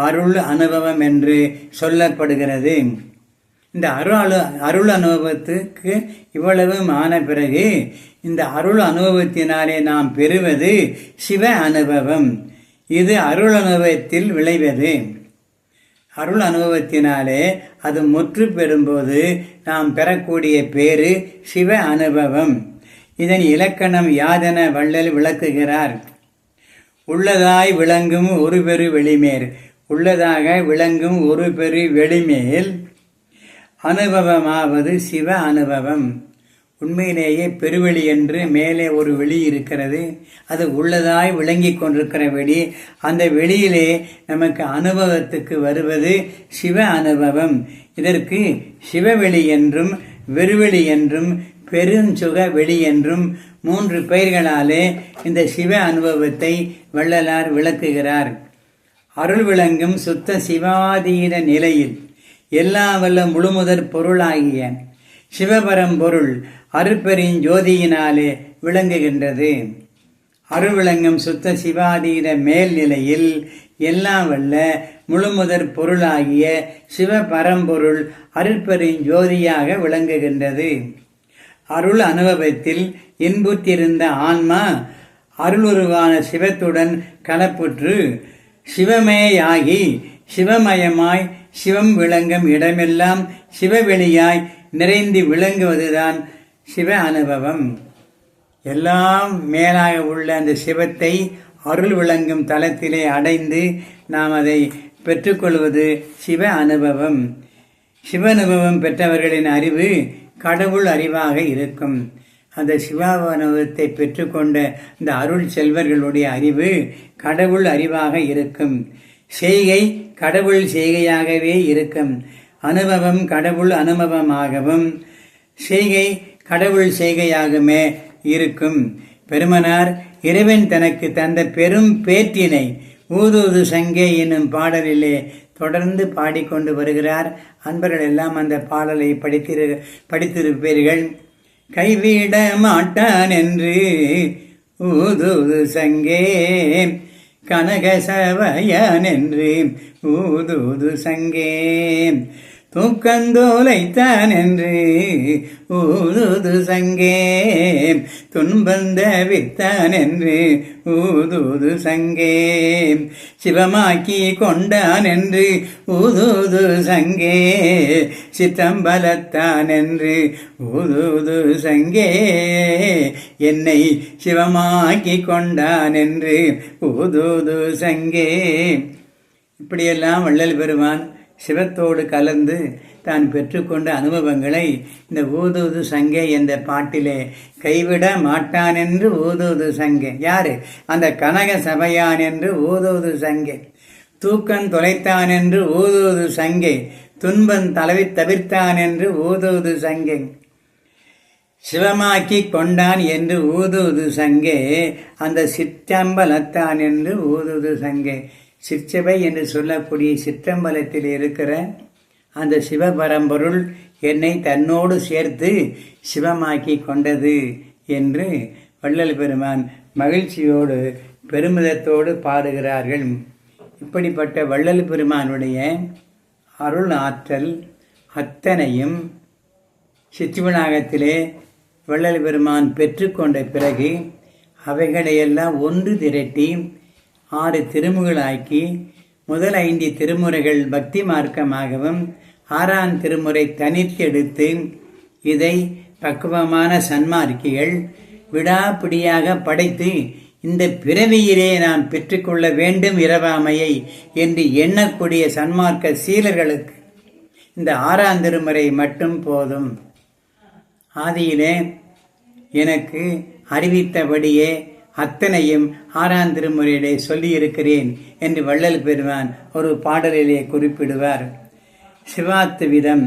அருள் அனுபவம் என்று சொல்லப்படுகிறது. இந்த அருள் அனுபவத்துக்கு இவ்வளவு ஆன பிறகு இந்த அருள் அனுபவத்தினாலே நாம் பெறுவது சிவ அனுபவம். இது அருள் அனுபவத்தில் விளைவது. அருள் அனுபவத்தினாலே அது முற்று பெறும்போது நாம் பெறக்கூடிய பேரு சிவ அனுபவம். இதன் இலக்கணம் யாதென வள்ளல் விளக்குகிறார். உள்ளதாய் விளங்கும் ஒரு பெரு வெளிமேல், உள்ளதாக விளங்கும் ஒரு பெரு வெளிமேல் அனுபவமாவது சிவ அனுபவம். உண்மையிலேயே பெருவெளி என்று மேலே ஒரு வெளி இருக்கிறது. அது உள்ளதாய் விளங்கி கொண்டிருக்கிற வெளி. அந்த வெளியிலே நமக்கு அனுபவத்துக்கு வருவது சிவ அனுபவம். இதற்கு சிவவெளி என்றும் வெறுவெளி என்றும் பெருஞ்சுக வெளி என்றும் 3 பெயர்களாலே இந்த சிவ அனுபவத்தை வள்ளலார் விளக்குகிறார். அருள் விளங்கும் சுத்த சிவாதீத நிலையில் எல்லா வல்ல முழுமுதற் பொருளாகிய சிவபரம்பொருள் அருட்பெருஞ்சோதியினாலே விளங்குகின்றது. அருள் விளங்கும் சுத்த சிவாதீத மேல்நிலையில் எல்லா வல்ல முழுமுதற் பொருளாகிய சிவபரம்பொருள் அருட்பெருஞ்சோதியாக விளங்குகின்றது. அருள் அனுபவத்தில் இன்புற்றிருந்த ஆன்மா அருளுருவான சிவத்துடன் கலப்புற்று சிவமேயாகி சிவமயமாய் சிவம் விளங்கும் இடமெல்லாம் சிவவெளியாய் நிறைந்து விளங்குவதுதான் சிவ அனுபவம். எல்லாம் மேலாக உள்ள அந்த சிவத்தை அருள் விளங்கும் தலத்திலே அடைந்து நாம் அதை பெற்றுக்கொள்வது சிவ அனுபவம். சிவ அனுபவம் பெற்றவர்களின் அறிவு கடவுள் அறிவாக இருக்கும். அந்த சிவானுபவத்தை பெற்றுக்கொண்ட இந்த அருள் செல்வர்களுடைய அறிவு கடவுள் அறிவாக இருக்கும். செய்கை கடவுள் செய்கையாகவே இருக்கும். அனுபவம் கடவுள் அனுபவமாகவும் செய்கை கடவுள் செய்கையாகவே இருக்கும். பெருமனார் இறைவன் தனக்கு தந்த பெரும் பேற்றினை ஊதூது சங்கே என்னும் பாடலிலே தொடர்ந்து பாடிக்கொண்டு வருகிறார். அன்பர்கள் எல்லாம் அந்த பாடலை படித்திருப்பீர்கள். கைவிட மாட்டான் என்று ஊதூது சங்கே கனகசவயன் என்று ஊதூது சங்கே தூக்கந்தோலைத்தான் என்று ஊதூது சங்கே துன்பந்த வித்தான் என்று ஊதூது சங்கே சிவமாக்கி கொண்டான் என்று ஊதூது சங்கே சித்தம்பலத்தான் என்று ஊதூது சங்கே என்னை சிவமாக்கி கொண்டான் என்று ஊதூது சங்கே. இப்படியெல்லாம் வள்ளல் பெருமான் சிவத்தோடு கலந்து தான் பெற்றுக்கொண்ட அனுபவங்களை இந்த ஊதூது சங்கே என்ற பாட்டிலே கைவிட மாட்டான் என்று ஊதூது சங்கே. யாரு? அந்த கனக சபையான் என்று ஊதூது சங்கே. தூக்கன் தொலைத்தான் என்று ஊதூது சங்கே. துன்பன் தவிர்த்தான் என்று ஊதூது சங்கே. சிவமாக்கி கொண்டான் என்று ஊதுது சங்கே, அந்த சிற்றம்பலத்தான் என்று ஊதுது சங்கே. சிற்சபை என்று சொல்லக்கூடிய சிற்றம்பலத்தில் இருக்கிற அந்த சிவபரம்பொருள் என்னை தன்னோடு சேர்த்து சிவமாக்கி கொண்டது என்று வள்ளல் பெருமான் மகிழ்ச்சியோடு பெருமிதத்தோடு பாடுகிறார்கள். இப்படிப்பட்ட வள்ளல் பெருமானுடைய அருள் ஆற்றல் அத்தனையும் சிற்றுவனாகத்திலே வள்ளல் பெருமான் பெற்றுக்கொண்ட பிறகு அவைகளையெல்லாம் ஒன்று திரட்டி 6 திருமுகளாக்கி முதல் 5 திருமுறைகள் பக்தி மார்க்கமாகவும் 6ஆம் திருமுறை தனித்தெடுத்து இதை பக்குவமான சன்மார்க்கிகள் விடாப்பிடியாக படைத்து இந்த பிறவியிலே நாம் பெற்றுக்கொள்ள வேண்டும் இரவாமையை என்று எண்ணக்கூடிய சன்மார்க்க சீலர்களுக்கு இந்த 6ஆம் திருமுறை மட்டும் போதும். ஆதியிலே எனக்கு அறிவித்தபடியே அத்தனையும் 6ஆம் திருமுறையிலே சொல்லியிருக்கிறேன் என்று வள்ளல் பெருமான் ஒரு பாடலிலே குறிப்பிடுவார். சிவாத்து விதம்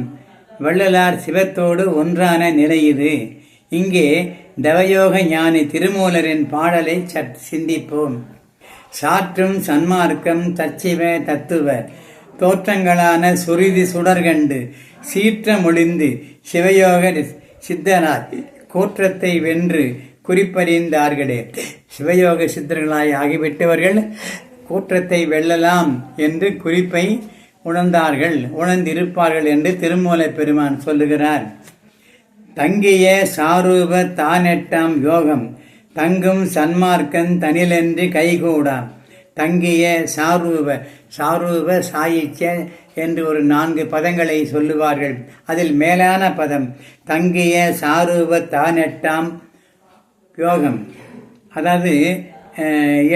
வள்ளலார் சிவத்தோடு ஒன்றான நிலை இது. இங்கே தவயோக ஞானி திருமூலரின் பாடலை சிந்திப்போம். சாற்றும் சன்மார்க்கம் தச்சிவ தத்துவ தோற்றங்களான சுருதி சுடர்கண்டு சீற்றமொழிந்து சிவயோக சித்தனார் கூற்றத்தை வென்று குறிப்பறிந்தார்களே. சிவயோக சித்தர்களாய் ஆகிவிட்டவர்கள் கூற்றத்தை வெல்லலாம் என்று குறிப்பை உணர்ந்திருப்பார்கள் என்று திருமூலப் பெருமான் சொல்லுகிறார். தங்கிய சாரூப தானெட்டாம் யோகம் தங்கும் சன்மார்க்கன் தனிலென்று கைகூடாம். தங்கிய சாரூப சாயிச்ச என்று ஒரு 4 பதங்களை சொல்லுவார்கள். அதில் மேலான பதம் தங்கிய சாரூப தானெட்டாம் யோகம், அதாவது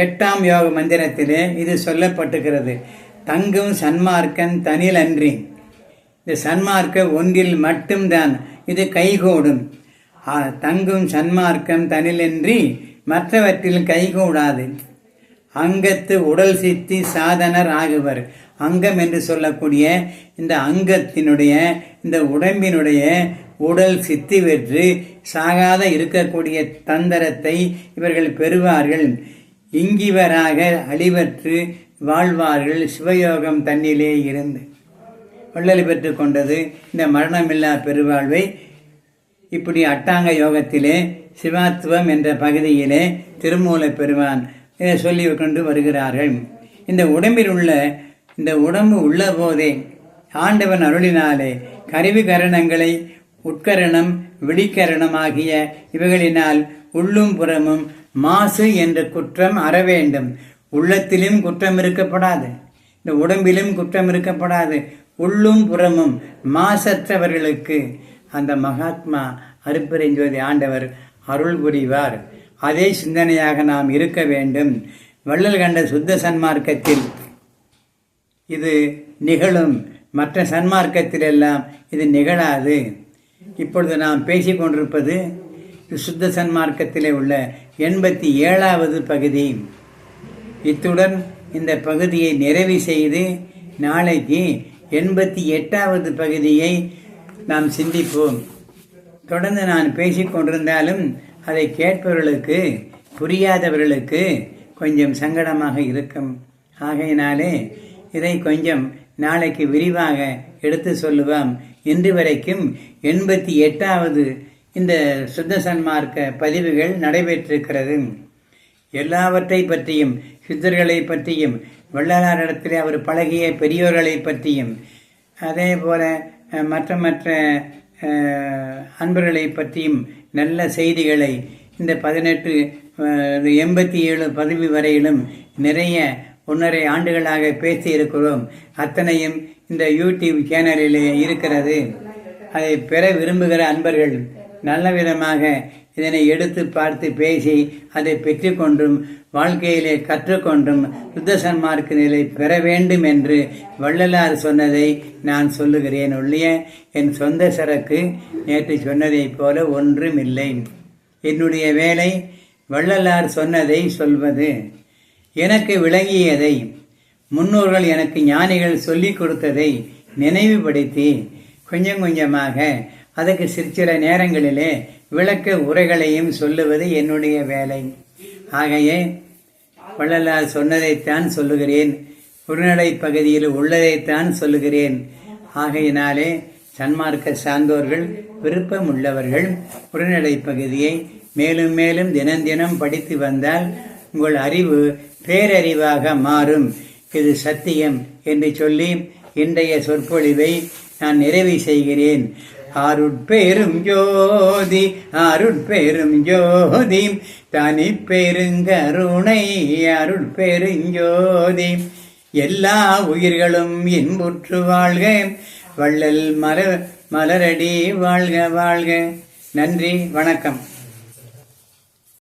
8ஆம் யோக மந்திரத்திலே இது சொல்லப்பட்டுகிறது. தங்கும் சன்மார்க்கன் தனில் அன்றி, இந்த சன்மார்க்க ஒன்றில் மட்டும்தான் இது கைகூடும். தங்கும் சன்மார்க்கம் தனிலன்றி மற்றவற்றில் கைகூடாது. அங்கத்து உடல் சித்தி சாதனர் ஆகுவர். அங்கம் என்று சொல்லக்கூடிய இந்த அங்கத்தினுடைய இந்த உடம்பினுடைய உடல் சித்தி பெற்று சாகாத இருக்கக்கூடிய தந்தரத்தை இவர்கள் பெறுவார்கள். இங்கிவராக அழிவற்று வாழ்வார்கள். சிவயோகம் தன்னிலே இருந்து வள்ளல் பெற்று கொண்டது இந்த மரணமில்லா பெருவாழ்வை. இப்படி அட்டாங்க யோகத்திலே சிவாத்துவம் என்ற பகுதியிலே திருமூலப் பெருமான் சொல்லி கொண்டு வருகிறார்கள். இந்த உடம்பில் உள்ள இந்த உடம்பு உள்ள போதே ஆண்டவன் அருளினாலே கருவி கரணங்களை உட்கரணம் வெளிக்கரணமாகிய இவைகளினால் உள்ளும் புறமும் மாசு என்ற குற்றம் அற வேண்டும். உள்ளத்திலும் குற்றம் இருக்கப்படாது, இந்த உடம்பிலும் குற்றம் இருக்கப்படாது. உள்ளும் புறமும் மாசற்றவர்களுக்கு அந்த மகாத்மா அருட்பெருஞ்சோதி ஆண்டவர் அருள் புரிவார். அதே சிந்தனையாக நாம் இருக்க வேண்டும். வள்ளல் கண்ட சுத்த சன்மார்க்கத்தில் இது நிகழும், மற்ற சன்மார்க்கத்திலெல்லாம் இது நிகழாது. இப்பொழுது நாம் பேசிக்கொண்டிருப்பது சுத்த சன்மார்க்கத்திலே உள்ள 87வது பகுதி. இத்துடன் இந்த பகுதியை நிறைவு செய்து நாளைக்கு 88வது பகுதியை நாம் சிந்திப்போம். தொடர்ந்து நான் பேசிக்கொண்டிருந்தாலும் அதை கேட்பவர்களுக்கு புரியாதவர்களுக்கு கொஞ்சம் சங்கடமாக இருக்கும். ஆகையினாலே இதை கொஞ்சம் நாளைக்கு விரிவாக எடுத்து சொல்லுவோம். இன்று வரைக்கும் 88வது இந்த சுத்த சன்மார்க்க பதிவுகள் நடைபெற்றிருக்கிறது. எல்லாவற்றை பற்றியும், சித்தர்களை பற்றியும், வள்ளலாரிடத்திலே அவர் பழகிய பெரியோர்களை பற்றியும், அதே போல மற்ற அன்பர்களை பற்றியும் நல்ல செய்திகளை இந்த 87 பதிவு வரையிலும் நிறைய 1.5 ஆண்டுகளாக பேசி இருக்கிறோம். அத்தனையும் இந்த யூடியூப் சேனலில் இருக்கிறது. அதை பெற விரும்புகிற அன்பர்கள் நல்ல விதமாக இதனை எடுத்து பார்த்து பேசி அதை பெற்றுக்கொண்டும் வாழ்க்கையிலே கற்றுக்கொண்டும் சுத்த சன்மார்க்க நிலை பெற வேண்டும் என்று வள்ளலார் சொன்னதை நான் சொல்லுகிறேன். ஒழிய என் சொந்த சரக்கு நேற்று சொன்னதைப் போல ஒன்றும் இல்லை. என்னுடைய வேலை வள்ளலார் சொன்னதை சொல்வது, எனக்கு விளங்கியதை, முன்னோர்கள் எனக்கு ஞானிகள் சொல்லிக் கொடுத்ததை நினைவுபடுத்தி கொஞ்சம் கொஞ்சமாக அதுக்கு சில நேரங்களிலே விளக்க உரைகளையும் சொல்லுவது என்னுடைய வேலை. ஆகையே வள்ளலார் சொன்னதைத்தான் சொல்லுகிறேன், உரைநடை பகுதியில் உள்ளதைத்தான் சொல்லுகிறேன். ஆகையினாலே சன்மார்க்க சார்ந்தோர்கள் விருப்பம் உள்ளவர்கள் உரைநடை பகுதியை மேலும் மேலும் தினம் தினம் படித்து வந்தால் உங்கள் அறிவு பேரறிவாக மாறும். இது சத்தியம் என்று சொல்லி இன்றைய சொற்பொழிவை நான் நிறைவு செய்கிறேன். அருட்பெரும் ஜோதி அருட்பெரும் ஜோதி தனி பெருங்கருணை அருட்பெருஞ்சோதி. எல்லா உயிர்களும் இன்புற்று வாழ்க, வள்ளல் மலரடி வாழ்க வாழ்க. நன்றி, வணக்கம்.